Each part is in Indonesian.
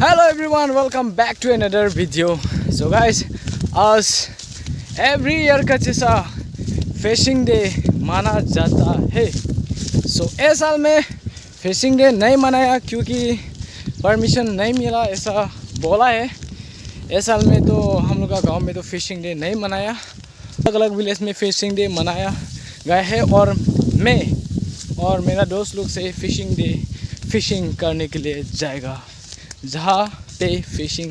Hello everyone, welcome back to another video. So guys, आज every year का जैसा fishing day माना जाता है. So इस साल में फिशिंग डे नहीं मनाया क्योंकि परमिशन नहीं मिला ऐसा बोला है. इस साल में तो हम लोग का गांव में तो फिशिंग डे नहीं मनाया, अलग अलग विलेज में फिशिंग डे मनाया गया है. और मैं और मेरा दोस्त लोग से फिशिंग करने के लिए जाएगा जहाँ पे फिशिंग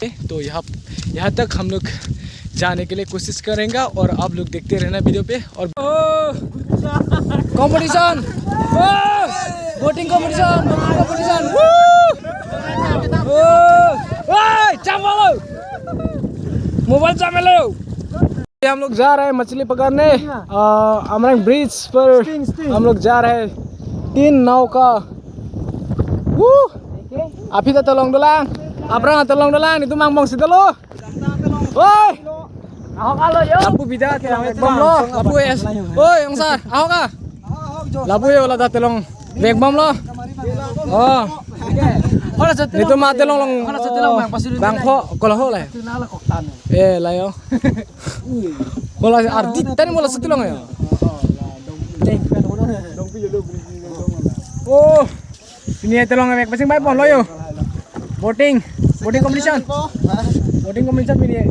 है. तो यहाँ तक हम लोग जाने के लिए कोशिश करेंगे और आप लोग देखते रहना वीडियो पे. और कंपटीशन, बोटिंग कंपटीशन, मोबाइल चावलो. हम लोग जा रहे हैं मछली पकड़ने. अमरंग ब्रिज पर हम लोग जा रहे हैं. 3 नाव का. Apita tolong dolang. Aprang tolong dolang itu mangbong situ lo. Woi. Ahok alo yo. Lapu bidat bom lo. Lapu es. Woi, Yang Sar, ahok ka? Lapu yo la tolong beg bom lo. Oh. Itu mah tolong long. Bangko kolaho lah. Lah yo. Kolah arti tadi mula setulong ya. Oh. Ini tolong beg pasing baik pon lo yo. Boating competition. Boating competition ini.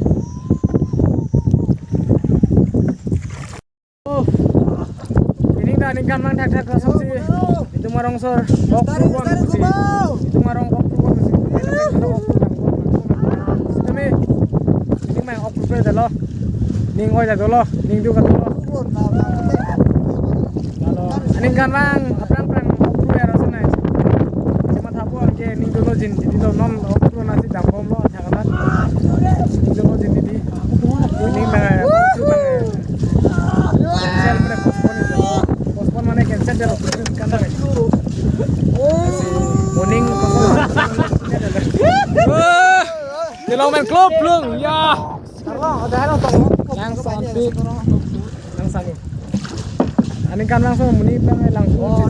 Oh. Ini kan mang tak sih. Itu marong sor. Itu marong ini mang okpru dalo. Ning oi da dalo. Ning du ka dalo. Kalau ini kan mang aprang okpru ya rasanya. Ke ning dono jin di do non okpru nasi dambom lo thakanan ning dono jin di ning ba cancel pre postpone mane cancel delo kanda me morning delo men klub lung ya langsung ani kan langsung muni langsung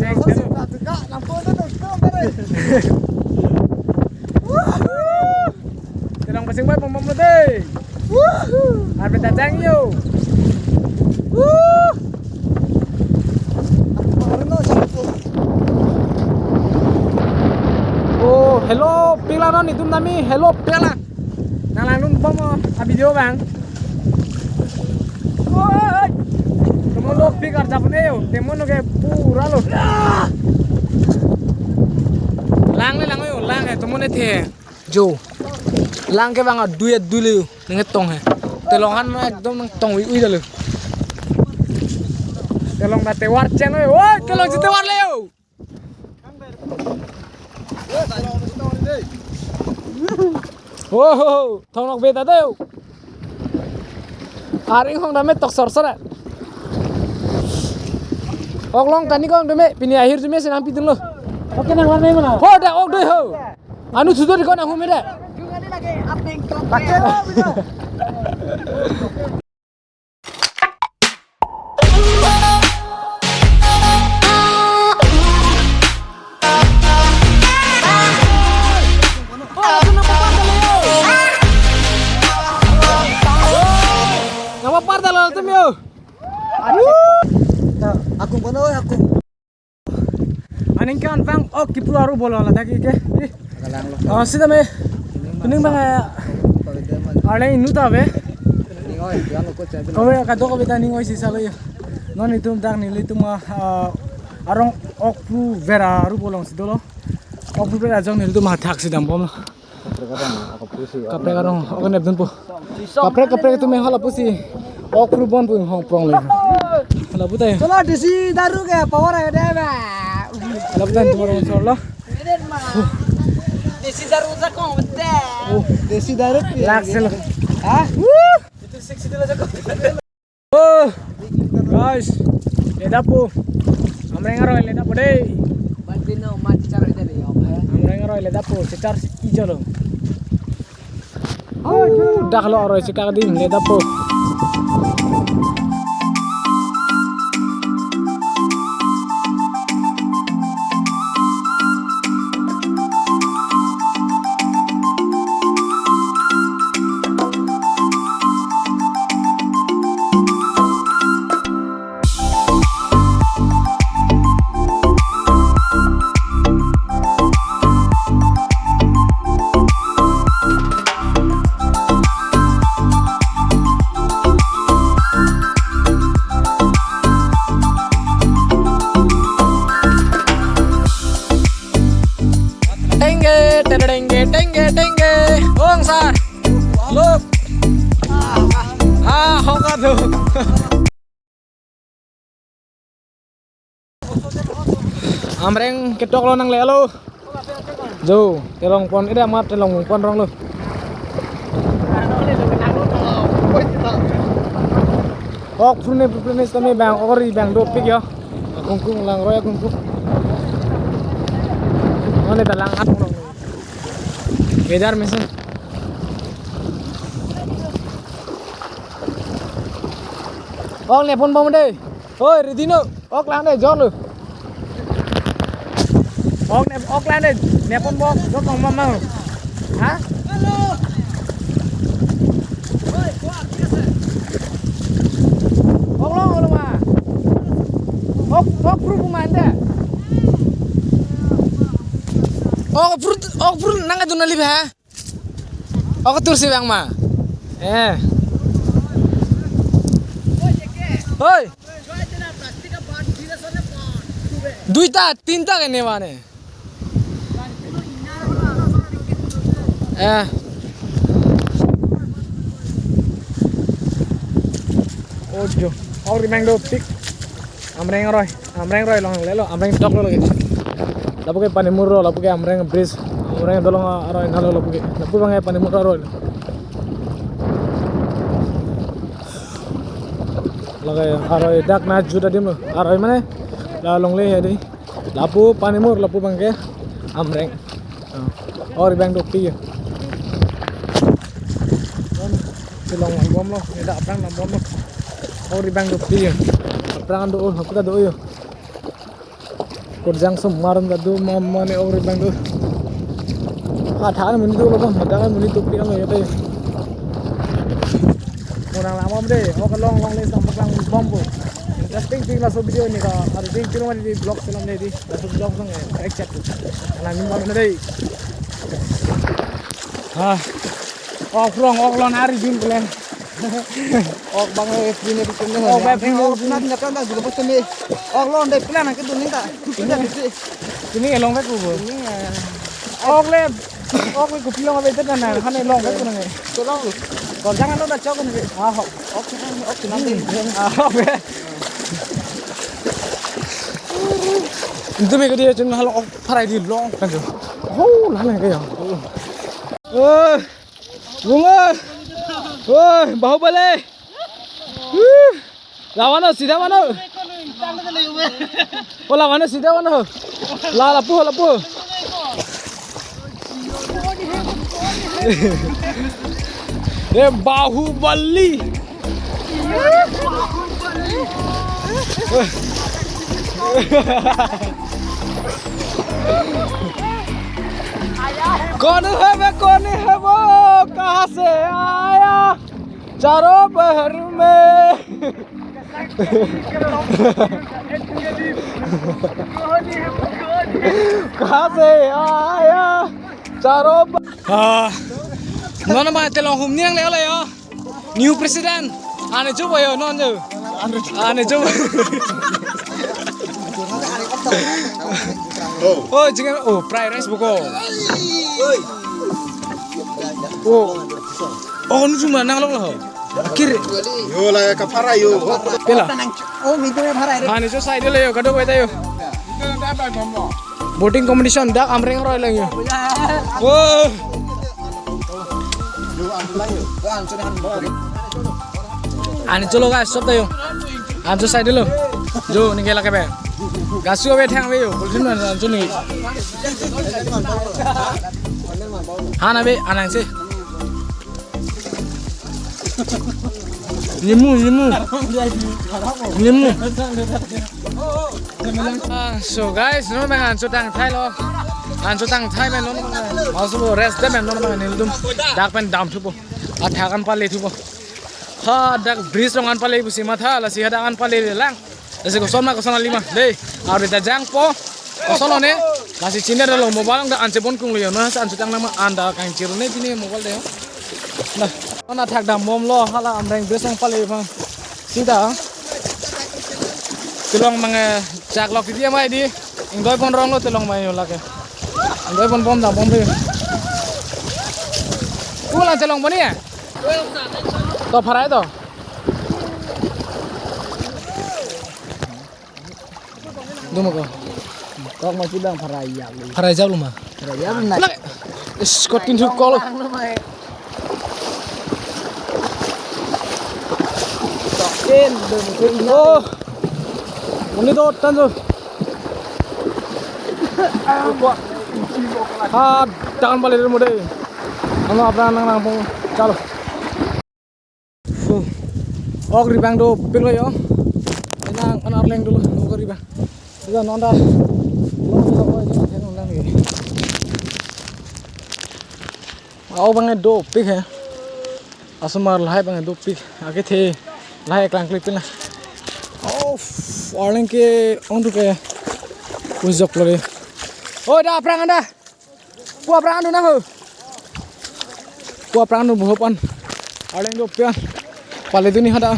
Terang pasing baik pom deh. Arbe tajang yo. Oh, hello pila non itu nami hello pila. Nalang nun pom video bang. Woi. Temen lo pikar japne yo. Temen lo ke pura lo. Lang yo, lang है तुम ने थे जो lang के बांगा दुए दुले नंगे तोंग है तेलोंगन में एकदम तोंग उई दले तेलोंग ना तेवार चैनल है. ओए तेलोंग जी तेवार ले यो. ओहो थोंग लोग बेटा दे यो. आरिंग होंग डमे तक सरसर है. ओगलोंग तनी को डमे पिनी आहिर जुमे से नाम पिदुन लो. Oke nang warna mana? Ho dah ok deh ho. Anu sudah di kau nang humir dah. Juga ni lagi update kau. Pakai lo bisa. Nama parda lo tu mio. Aku mana aku. Aning kan bang ok ki pura ru bola la taki ke sida me kuning bang ale inu ta be owe ka do ko beta ning oi si salo yo non itum tak ni litum arong ok pru vera ru bolong si dolo ok pru vera jong ni litum ha thak si dam bom kapre karong ok ne dun po kapre tu me hala pusi ok pru bon pu hong prong le hala putai chalo desi daru ke power hai de ba. Labdan तुम्हारा मसला लो. देसी दारू जा कौन बता? देसी दारू लाख से लो. हाँ? itu seksi dulu jago. Oh, guys, leda po. Amre ngaro leda po deh. Bandino mat caro ide deh. Amre ngaro leda po. Secar ki jalo. Oh, dah lo aro secar din leda po. terengge tengge tengge. Ong sar. Look. Hoka tuh. Amreng ketok lo nang lelo. Jo, telong pon ida mat telong pon rong lo. Ok phune tami bang ori bang do pik yo. Kungkung lang roya kungkung. Mana dalang at rong. Bedar mesin. Ok ne pon bom deh. Oi Ridino, ok lang deh John lo. Ok lang deh. Ne pon bom, do kong mau. Hah? Ok fruit pumanda. Ok fruit nang adun nali ba? Ok tur si bang ma. Oi. Duita, tinta ke newane. Ojo. Or mango pick. Amreng roy long lelo amreng tok lo lagi lapu ke panimur ro lapu ke amreng bridge amreng dolong roy nalo lapu bangai panimur ro lagai aroy dak na juda dim lo aroy mane la long le hedi lapu panimur lapu bangke amreng or bang dok pi long bom lo ni dak prang bom lo or bang dok pi Perangan doon, aku dah doon yo. Kurjang semaran dah doon, mama ni orang bang doon. Kadang muni doon loh, kadang muni tuh piang ya teh. Orang lama deh, aku long les sampai lang bombo. Interesting thing lah so video ni kah, ada thing kira mana di blog film ni di, dah so blog sang eh, check tu. Anak ni mana deh. Ok long hari din pelan. Ok bang free ni bikin ni. Ok bang free ni nak kan dah juga pasti ni. Ok long deh plan nak tu ni tak. Ini long bag tu. Ok le. Ok le kupi long bag tu kan. Kan long bag tu ni. Tu long. Còn jangan lo dah cakap ni. Ok nanti. Ok. Itu mereka dia cuma hal ok parai di long kan tu. Oh lah kaya. Bunga. Woi, Bahubali. Lawan सीधा मानो. वो lawan सीधा मानो. Lapu. ये बाहुबली. कौन है वो कहाँ से आया चारों बहर में कहाँ से आया चारों नॉन बात तेलों हम नियंग ले वाला यो न्यू प्रेसिडेंट आने चुप यो नॉन जो आने चुप oh jangan fried rice buko oh nu cuma nang lo kiri yo la kapara yo pela itu phara ha ni so side le yo kado bai tayo boating competition dak amreng roy lang yo oh ani cholo guys sob tayo an so side lo jo ni gela ke be gasu be thang be yo bolsin man so ni hana be anang se Limu. So guys, no man an sutang Thai lo. An sutang Thai man non man. Also rest dem non man nildum. Dak pen dam thupo. Athakan pale thupo. Ha dak bridge rongan pale busi matha la si hadakan pale lang. Dase ko sonna lima. Dei, aure ta jang po. Kosono ne. Kasi chiner lo mobile ang an sebon kung liyo. Na an sutang nama anda kan cirune pini mobile de. Nah, mana thak dam mom lo hala amreng besong pale bang. Sida. Tilong mga chak lok dia mai di. Ingdoi pon rong lo tilong mai yo lake. Ingdoi pon bom da bom be. Ku lang celong bani ya? To farai to. Dumo ko. Kok masih bang farai ya. Farai jauh lumah. Farai ya benar. Lagi. Skotin su kolo. Tokin, belum Oh. Ini to tanjo. Ah, jangan balik dari muda. Ano apna nang pong chalo. Og ribang do piglo yo. Nang anar leng dulu og ribang. Iga nonda. Lo ko ini kan nang ni. Ao bang do pig hai. Asmar lahai bang do pig. Age the lahai klang clip na. Oh, orang ke untuk ke uzok lori. Oh, dah perang anda. Gua perang anu nah. Gua perang anu buhopan. Orang do pian. Pale tu ni hada.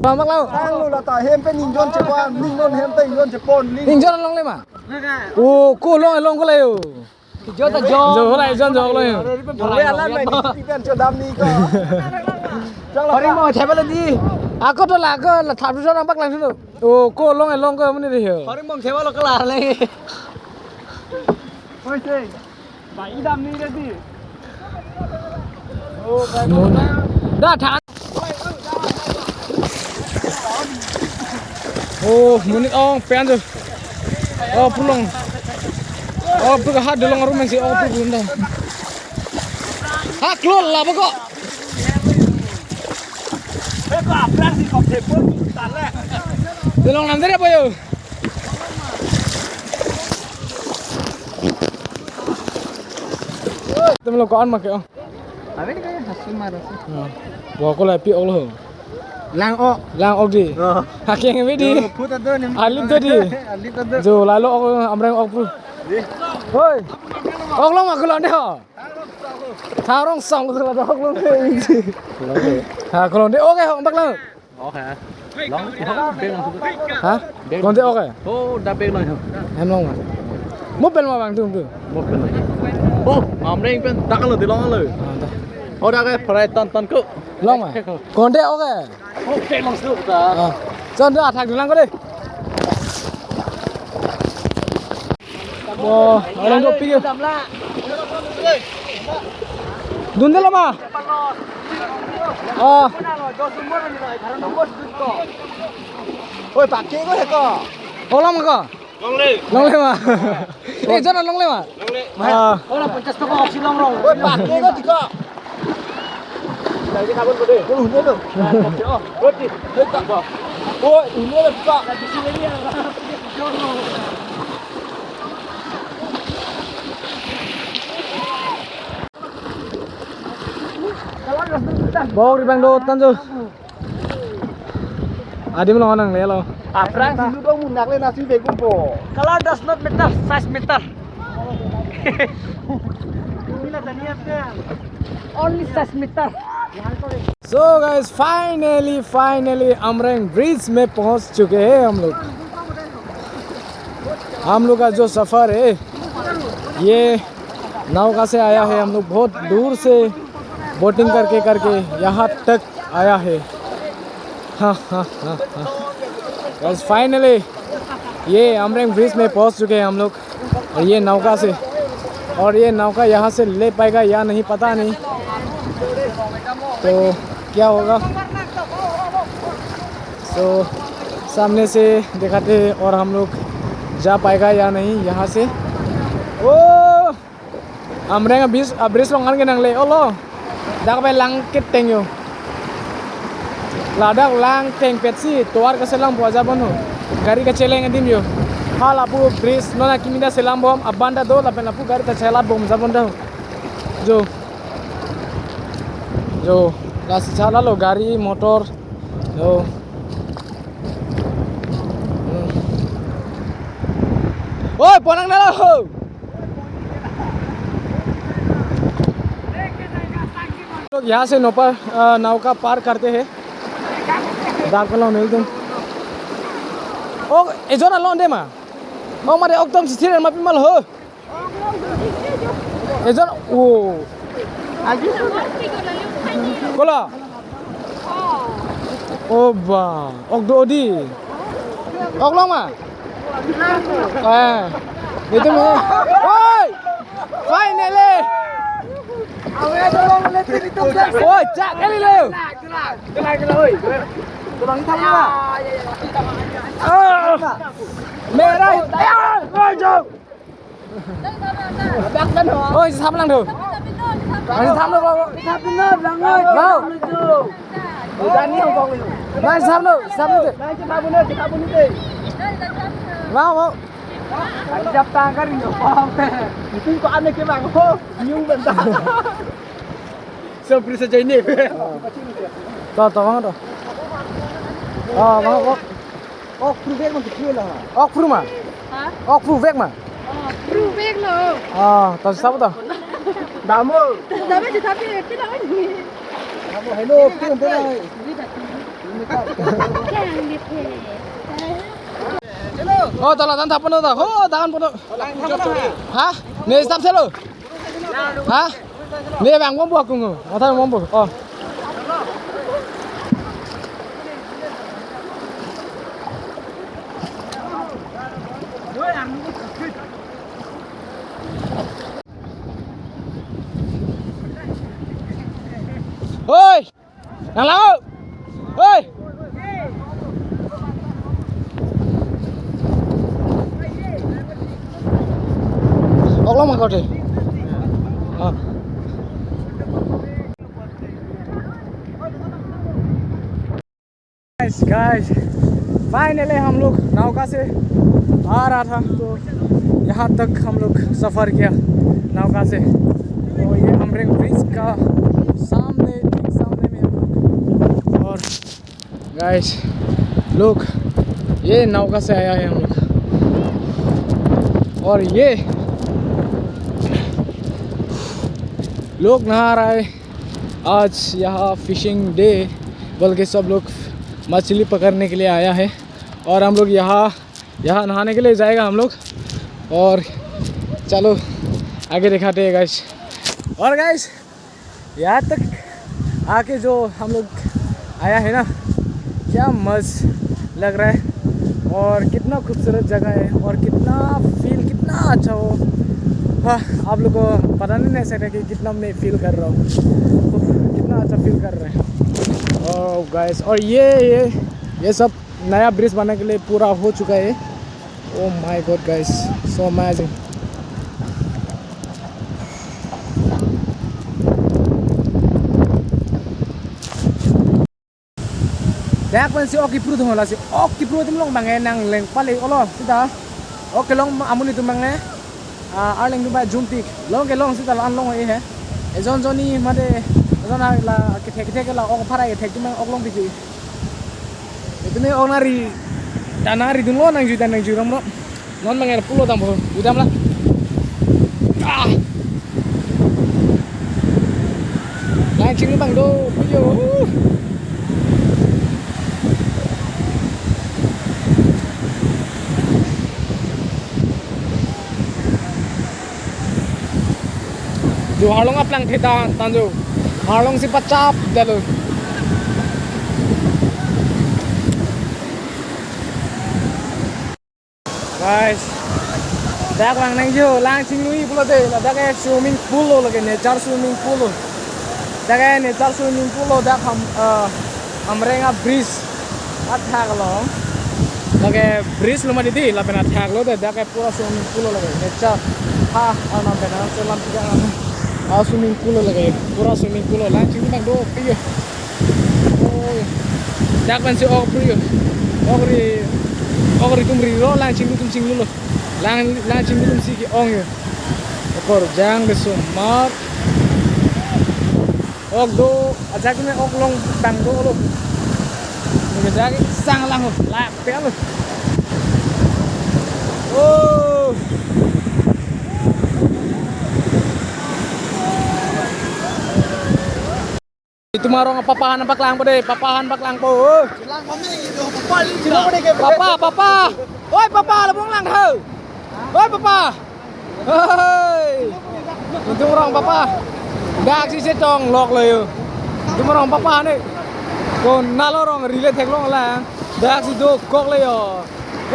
Selamat lau. Lu là tải hem bên nhìn con chế quan, ninh con hem tây con chế pôn, Ning jon long le ma. Oh, ko long ko le yo. Jo ta jo. Jo lai jon jo le. Boleh alam này đi bên cho đam ni cơ. Chắc là Hari mau cewek lagi. Aku tuh lah, aku lah tháp orang bắc langsung tuh. Oh, ko long ko muni deh. Hari mong chế lo kelar lagi. Ôi trời. Bảy đam ni đấy đi. Dah thang. Oh, muni pen tuh. Oh, pulang. Oh, pergi hat dalam rumah sih. Oh, pergi bunda. Hak lo lah pokok. Dalam nanti apa yo? Temen lo kawan makai. Abi ni kayak hasil marah sih. Wah, aku lah pi Allah. Lang ok di. Hak yang ini di. Putar tu ni. Alip tu di. Alip tu. Jo, lalu aku amreng ok pu. Hoi. Ok long aku long deh. Tharong song tu lah ok long deh. Ha, aku long deh. Ok, ok bak lang. Ok hả? Long không bên lòng. Hả? Long deh ok. Ô, đã bên lòng. Em long mà. Một bên mà bằng tu tu. Một bên lòng. Ô, om đây bên đặt cái lửa thì long lửa. Ô, đã cái phải tan cự. Long mà. Còn deh ok. Ok, long sụp ta. Chân đưa thằng đường lang có đi. Wow, orang tu pergi. Dunda lama. Oh. Ôi, bạc kia có thể có. Oh lama kah? Long le mah. Eh, jangan long le mah. Ah. Orang 50 toko opsi long rong. Ôi, bạc kia có thì có. Dari kabun gede. Ini tu. Oh, roti. Dekat kau. Oh, ini lah kau. Di sini ni. Bawa ribang do tanjo. Adi melong nang le lo. Perang situ dong munak le nasi be kumpo. Kalau does not meter, size meter. Inilah niatnya. Only size meter. So guys, finally अमरेंग ब्रिज में पहुंच चुके हैं हम लोग। हम लोग का जो सफ़र है ये नौका से आया है। हम लोग बहुत दूर से बोटिंग करके यहाँ तक आया है। हाँ। गाइस फाइनली ये अमरेंग ब्रिज में पहुंच चुके हैं हम लोग। और ये नौका से, और ये नौका यहाँ से ले पाएगा या नहीं पता नहीं, तो क्या होगा। तो सामने से दिखाते हैं और हम लोग जा पाएगा या नहीं यहाँ से। ओ अमरेंग ब्रिज लोंgan के नंगले ओ लो dak pe lang kiteng yo ladak lang teng petsi toar ka selang buaja bonu gari ka celeng edim yo hal apu bridge nona kimida selang bom abanda do la pen apu gari ta celat bom zabon dah jo las chala lo gari motor yo oi ponang nala ho लोग यहाँ से नौका पार करते हैं। दाग को मिल तुम ओ एजोना लोन दे मा Oh mari ok tong sithir ma pimal ho. Ejon oh. Kola. Oh ba. Ok do di. Ok long ma. Itu me. Oi. Finally. Ôi, chạy cái đi lều. Cái này ơi. Tôi đang thăm nha. Mẹ đây. Ôi trời. Ôi, thăm lăng thử. Thăm được không? Thăm được lăng ơi. Đâu? Đang đi không con. Đang thăm được, thăm được. Đang thăm được. Vào vào. Anh chắp tang cái gì không? Itu kok aneh ke bang? Oh, nyium bentar. Seperti saja ini. Tuh, bang tuh. Oh, bang, oh, pruvek mah kecil lah. Oh, pru mah? Hah? Oh, pruvek mah? Oh, pruvek loh. Oh, tahu siapa tuh? Damu. Damu sih tapi tidak ini. Damu, hello, kirim tuh. Jangan gitu. Oh, tolong tangan penuh tuh. Oh, tangan penuh. Hah? Nih, stop selo. Hah? Nih, bang, mau buat kungu. Mau tahu mau buat. Oh. Oi, nang lao. Oi. Ok lắm mà cậu chị. Guys, finally हम लोग नौका से आ रहा था तो यहाँ तक हम लोग सफ़र किया नौका से। तो ये अमरेंग ब्रिज का सामने ठीक सामने में हम लोग। और गाइस लोग ये नौका से आया है हम लोग। और ये लोग नहा रहा है आज यहाँ फिशिंग डे बोल के सब लोग मछली पकड़ने के लिए आया है। और हम लोग यहाँ नहाने के लिए जाएगा हम लोग। और चलो आगे दिखाते हैं गाइस। और गाइस यहाँ तक आके जो हम लोग आया है ना, क्या मस्त लग रहा है और कितना खूबसूरत जगह है और कितना फील कितना अच्छा हो। हाँ, आप लोग को पता नहीं सकता कि कितना मैं फील कर रहा हूँ, कितना अच्छा फील कर रहे हैं। ओह गाइस, और ये सब नया ब्रिज बनने के लिए पूरा हो चुका है। Oh my God guys, so amazing. Dak pun si oki pru thong la si oki pru tim long bangai nang leng pale olo sida oke long amuni tu bangai arleng du ba jumpi long ke long sida an long e he ejon joni made ejon la ke thek la ok phara ke thek tu mang ok long biji etune onari danari dun lo nang ju dan nang ju rom non bangai pulo tam bo udam la la ching bang do yo. Dù harlong aplang theta tanjo harlong si pachap dalo guys dak lang nang jo lang chinui pulo de la dak swimming pool lo lage nature swimming pool lo dak nature swimming pool lo dak amrenga bridge athak lo lage bridge lo ma di la pena thak lo de dak pura swimming pool lo lage nature ha ana pena selam tiga swimming pool lagi pura swimming pool langsung bang do piyo oh dak man si ok piyo ogri tumri ro langsung tum sing lulo langsung tum si ki ong yo okor jang de sumar ok do ajak me ok long bang do lo ni jak sang lang ho la pe lo oh itu marong papahan baklang po deh, papahan baklang po. Papa, oi papa, labong lang ho. papa. Hei. Untung orang papa. Dak si setong lok le. Untung orang papa nih. Kon nalo orang relay thek long la. Dak si do kok le yo.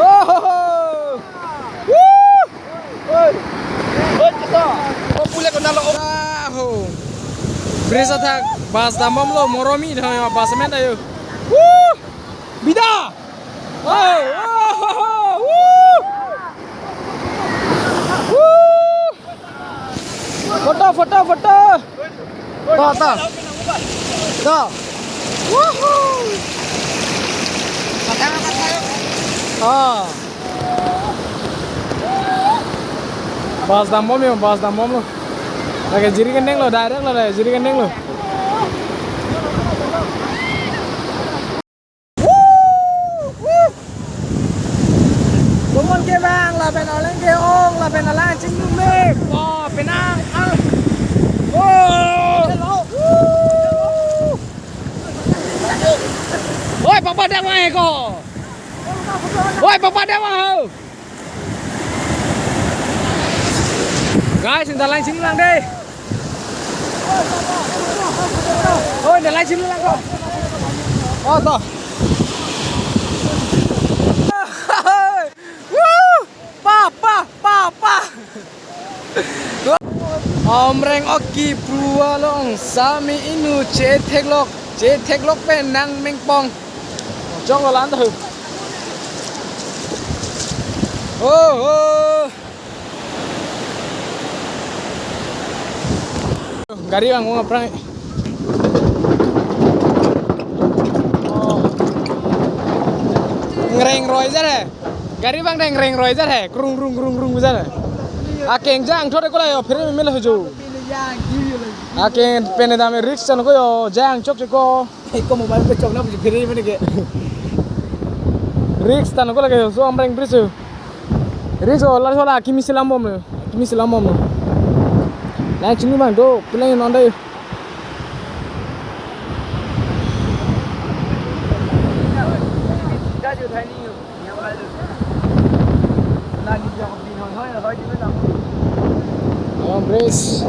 Oh. Woo. Oi. Oi kita. Kau pulih kau nalo. Oh. Brisa thak bas damam lo moromi tha bas men ayo. Woo. Bida. Oh. Woo. Woo. Foto. Ta. Woohoo. Ah. Bas damom lo. Lagi jiri kendeng lo, direct lo deh, jiri kendeng lo. Kumon ke bang, la pen oleng ke ong, la pen alang cing lumek. Oh, penang. Oh. Oi, papa dah mai ko. Oi, papa dah mau. Guys, kita lain sini lang deh. Oh, kita lain sini lang ko. Oh, toh. Woo! Papa. Omreng oki pualong sami inu ceteklok penang mengpong. Jong lo lan tuh. Oh. Gari bang mau ngaprang. Ngereng roy ra deh. Gari bang deh ngereng roy ra deh. Krung ra deh. Akeng jang thode ko la yo phire me la hojo. Akeng pene dame risk chan ko yo jang chok ko. Kau mobile pe chok na phiri me ke. Risk tan ko la ke so amreng bris. Risk la thola kimi silam bom. Nah, cini bang do pulang yang nondai. Alam bres.